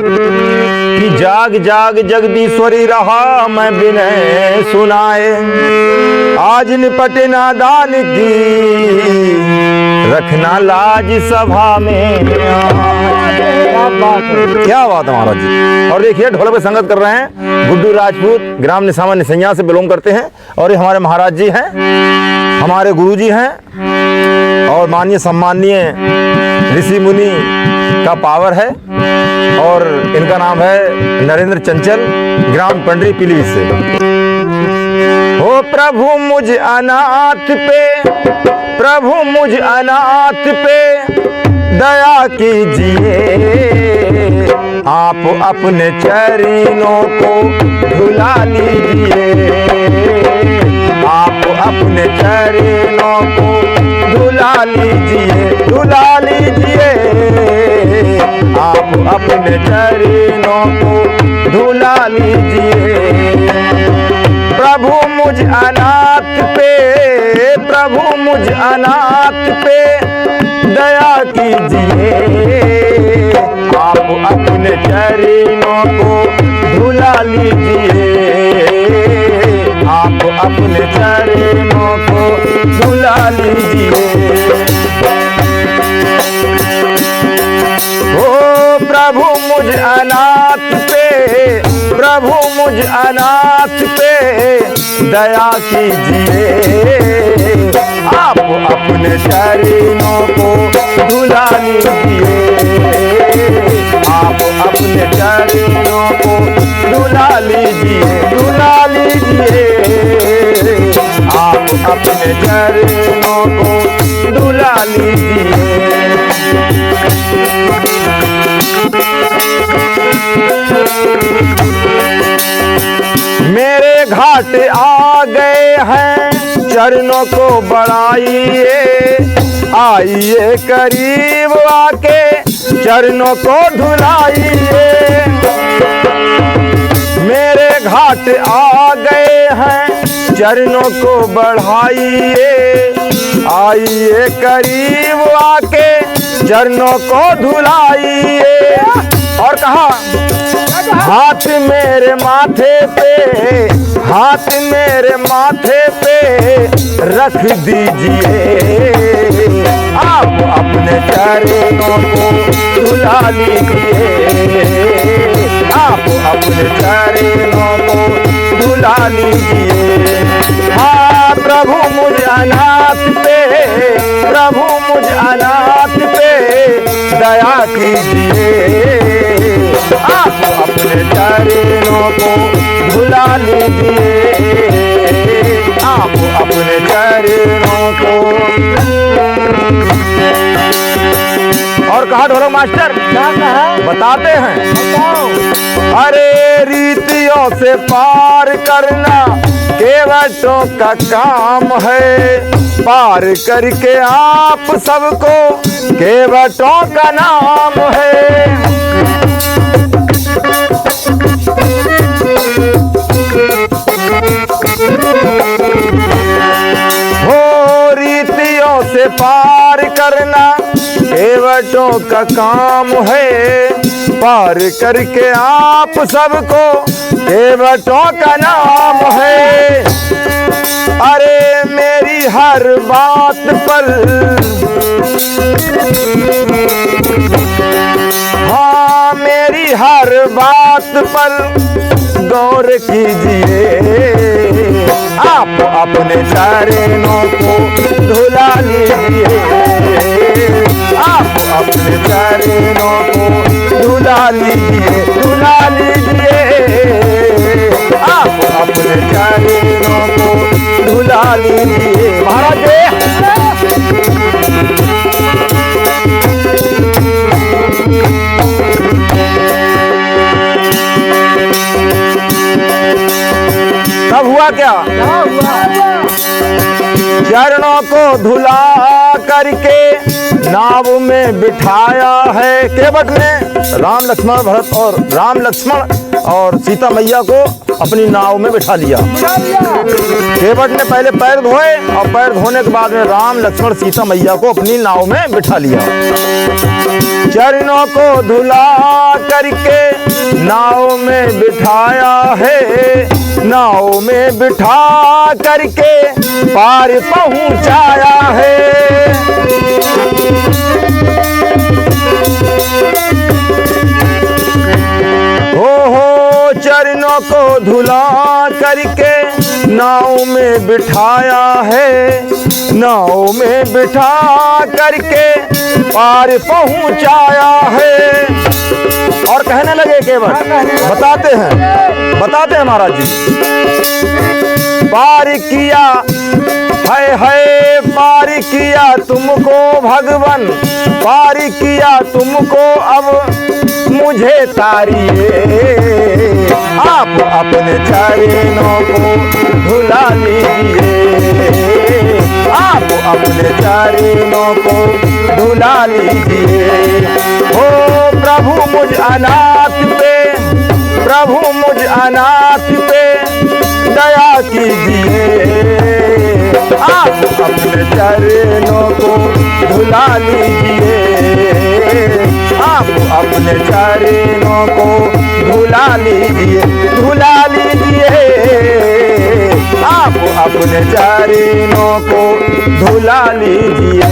कि जाग जाग जगदीश्वरी रहा मैं विनय सुनाए, आज निपटे नादान की रखना लाज सभा में। क्या बात है महाराज जी। और देखिए ढोलक पे संगत कर रहे हैं गुड्डू राजपूत, ग्राम निसामा निसैया से बिलोंग करते हैं। और ये हमारे महाराज जी हैं, हमारे गुरु जी हैं और माननीय सम्माननीय ऋषि मुनि का पावर है। और इनका नाम है नरेंद्र चंचल, ग्राम पंडरी पीलीभीत से। ओ प्रभु मुझ अनाथ पे, प्रभु मुझ अनाथ पे दया कीजिए, आप अपने चरणों को धुला लीजिए, आप अपने चरणों को धुला लीजिए, धुला लीजिए, आप अपने चरणों को धुला लीजिए। प्रभु मुझ अनाथ पे, प्रभु मुझ अनाथ पे दया कीजिए, आप अपने चरणों को धुला लीजिए, आप अपने चरणों को धुला लीजिए। ओ प्रभु मुझ अनाथ पे, प्रभु मुझ अनाथ पे दया कीजिए, आप अपने चरणों को धुला लीजिए, आप अपने चरणों को धुला लीजिए, धुला लीजिए, आप अपने चरणों को धुला लीजिए। मेरे घाट आ गए हैं, चरणों को बढ़ाइए, आइए करीब आके चरणों को धुलाइए। मेरे घाट आ गए हैं, चरणों को बढ़ाइए, आइए करीब आके चरणों को धुलाइए। और कहा हाथ मेरे माथे पे, हाथ मेरे माथे पे रख दीजिए, आप अपने चरणों को धुला लीजिए, आप अपने चरणों को धुला लीजिए। हाँ प्रभु मुझ अनाथ पे, प्रभु मुझ अनाथ पे दया कीजिए, आप अपने चरणों को धुला लीजिए, आप अपने चरणों को। और कहा ढोलक मास्टर, क्या कहा बताते हैं, बताओ। अरे रीतियों से पार करना केवटों का काम है, पार करके आप सबको केवटों का नाम है। हो रीतियों से पार करना केवटों का काम है, पार करके आप सबको केवटों का नाम है। अरे मेरी हर बात पर, हाँ मेरी हर बात पर गौर कीजिए, आप अपने चरणों को धुला लीजिए, आप अपने चरणों को धुला लीजिए, धुला लीजिए, आप अपने चरणों को धुला लीजिए। महाराज तब हुआ क्या, चरणों को धुला करके नाव में बिठाया है केवट ने, राम लक्ष्मण भरत और राम लक्ष्मण और सीता मैया को अपनी नाव में बिठा लिया। केवट ने पहले पैर धोए और पैर धोने के बाद में राम लक्ष्मण सीता मैया को अपनी नाव में बिठा लिया। चरणों को धुला करके नाव में बिठाया है, नाव में बिठा करके पार पहुंचाया है। चरणों को धुला करके नाव में बिठाया है, नाव में बिठा करके पार पहुंचाया है। और कहने लगे केवट, बताते हैं महाराज जी, पार किया है पार किया तुमको भगवान, पार किया तुमको अब मुझे तारिए। आप अपने चरणों को धुला लीजिए, आप अपने चरणों को धुला लीजिए। ओ प्रभु मुझ अनाथ पे, प्रभु मुझ अनाथ पे दया कीजिए। आप अपने चरणों को धुला लीजिए, आप अपने चरणों को धुला लीजिए, धुला लीजिए। आप अपने चरणों को धुला लीजिए।